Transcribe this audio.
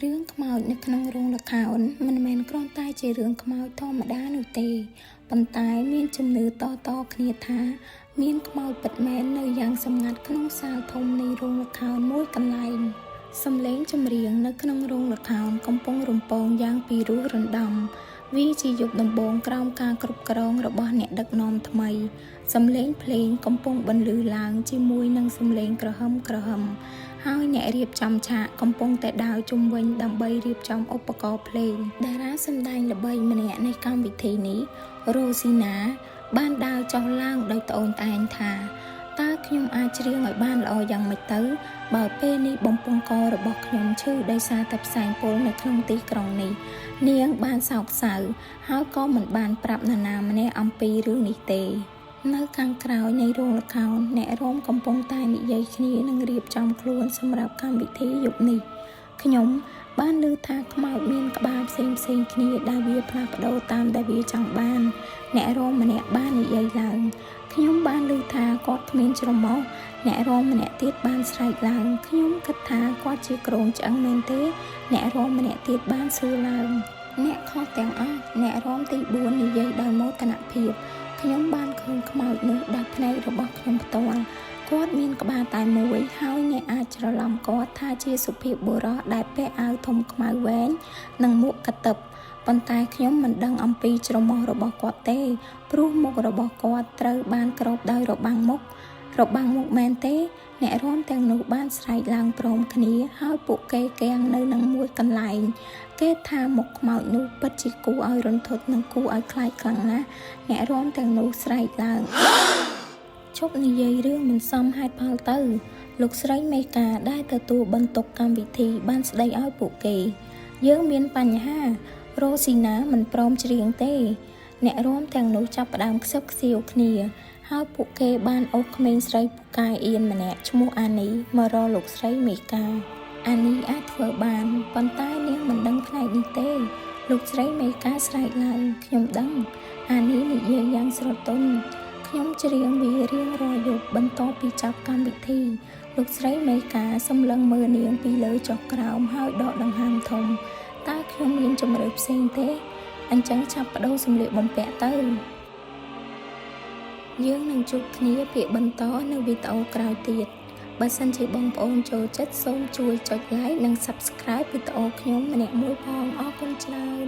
រឿងខ្មោចនៅក្នុងរោងល្ខោនមិនមែនគ្រាន់តែជារឿងខ្មោចធម្មតានោះទេប៉ុន្តែមានជំនឿតគ្នាថាមានខ្មោចពិតមែននៅយ៉ាងសម្ងាត់ក្នុងសាលធំនៃរោងល្ខោនមួយកន្លែងសំឡេងចម្រៀងនៅក្នុងរោងល្ខោនកំពុងរំពងយ៉ាងពីរោះរណ្ដំវាជាយុគដំបូងក្រោមការគ្រប់គ្រងរបស់អ្នកដឹកនាំថ្មីសំឡេងភ្លេងកំពុងបន្លឺឡើងជាមួយនឹងសំឡេងក្រហមហើយអ្នករៀបចំឆាកកំពុងតែដើរជុំវិញដើម្បីរៀបចំឧបករណ៍ភ្លេងតារាសម្ដែងល្បីម្នាក់នៃកម្មវិធីនេះរ៉ូស៊ីណាបានដើរចុះឡើងដោយត្អូញត្អែរថាតើខ្ញុំអាចច្រៀងឲ្យបានល្អយ៉ាងម៉េចទៅបើពេលនេះបំពង់ករបស់ខ្ញុំឈឺដោយសារតែផ្សែងពុលនៅក្នុងទីក្រុងនេះនាងបានសោកសៅហើយក៏មិនបានប្រាប់នរណាម្នាក់អំពីរឿងនេះទេនៅខាងក្រោយនៃរោងល្ខោនអ្នករាំកំពុងតែនិយាយគ្នានិងរៀបចំខ្លួនសម្រាប់កម្មវិធីយប់នេះខ្ញុំបានឮថាខ្មោចមានក្បាលផ្សេងគ្នាដែលវាផ្លាស់ប្ដូរតាមដែលវាចង់បានអ្នករាំម្នាក់បាននិយាយឡើងខ្ញុំបានឮថាគាត់គ្មានច្រមុះអ្នករាំម្នាក់ទៀតបានស្រែកឡើងខ្ញុំគិតថាគាត់ជាក្រុងឆ្អឹងមែនទេអ្នករាំម្នាក់ទៀតបានសួរឡើងអ្នកខុសទាំងអស់អ្នករាំទី4និយាយដោយមោទនភាពខ្ញុំបានឃើញខ្មោចនោះដោយភ្នែករបស់ខ្ញុំផ្ទាល់គាត់មានក្បាលតែមួយហើយអ្នកអាចច្រឡំគាត់ថាជាសុភាពបុរសដែលពាក់អាវធំខ្មៅវែងនិងមួកកាតិបប៉ុន្តែខ្ញុំមិនដឹងអំពីច្រមុះរបស់គាត់ទេព្រោះមុខរបស់គាត់ត្រូវបានគ្របដោយរបាំងមុខមែនទេអ្នករាំទាំងនោះបានស្រែកឡើងព្រមគ្នាហើយពួកគេគាំងនៅនឹងមួយកន្លែងគេថាមុខខ្មោចនោះពិតជាគួរឲ្យរន្ធត់និងគួរឲ្យខ្លាចខ្លាំងណាស់អ្នករាំទាំងនោះស្រែកឡើងជប់និយាយរឿងមិនសមហេតុផលទៅលោកស្រីមេកាដែលទទួលបន្ទុកកម្មវិធីបានស្ដីឲ្យពួកគេយើងមានបញ្ហារ៉ូស៊ីណាមិនព្រមច្រៀងទេអ្នករាំទាំងនោះចាប់ផ្ដើមខ្សឹបខ្សៀវគ្នាហើយពួកគេបានអូសក្មេងស្រីពូកែអៀនម្នាក់ឈ្មោះអានីមករកលោកស្រីមេកាអានីអាចធ្វើបានប៉ុន្តែនាងមិនដឹងផ្នែកនេះទេលោកស្រីមេកាស្រែកឡើងខ្ញុំដឹងអានីនិយាយយ៉ាងស្រទន់ខ្ញុំច្រៀងវារៀងរាល់យប់បន្ទាប់ពីចប់កម្មវិធីលោកស្រីមេកាសម្លឹងមើលនាងពីលើចុះក្រោមហើយដកដង្ហើមធំតើខ្ញុំមានជំរឿផ្សេងទេអញ្ចឹងចាប់បដូរសម្លៀកបំពាក់ទៅយើងនឹងជួបគ្នាពាក្យបន្តនៅវីដេអូក្រោយទៀតបើសិនជាបងប្អូនចូលចិត្តសូមជួយចុច like និង subscribe វីដេអូខ្ញុំម្នាក់មួយផងអរគុណច្រើន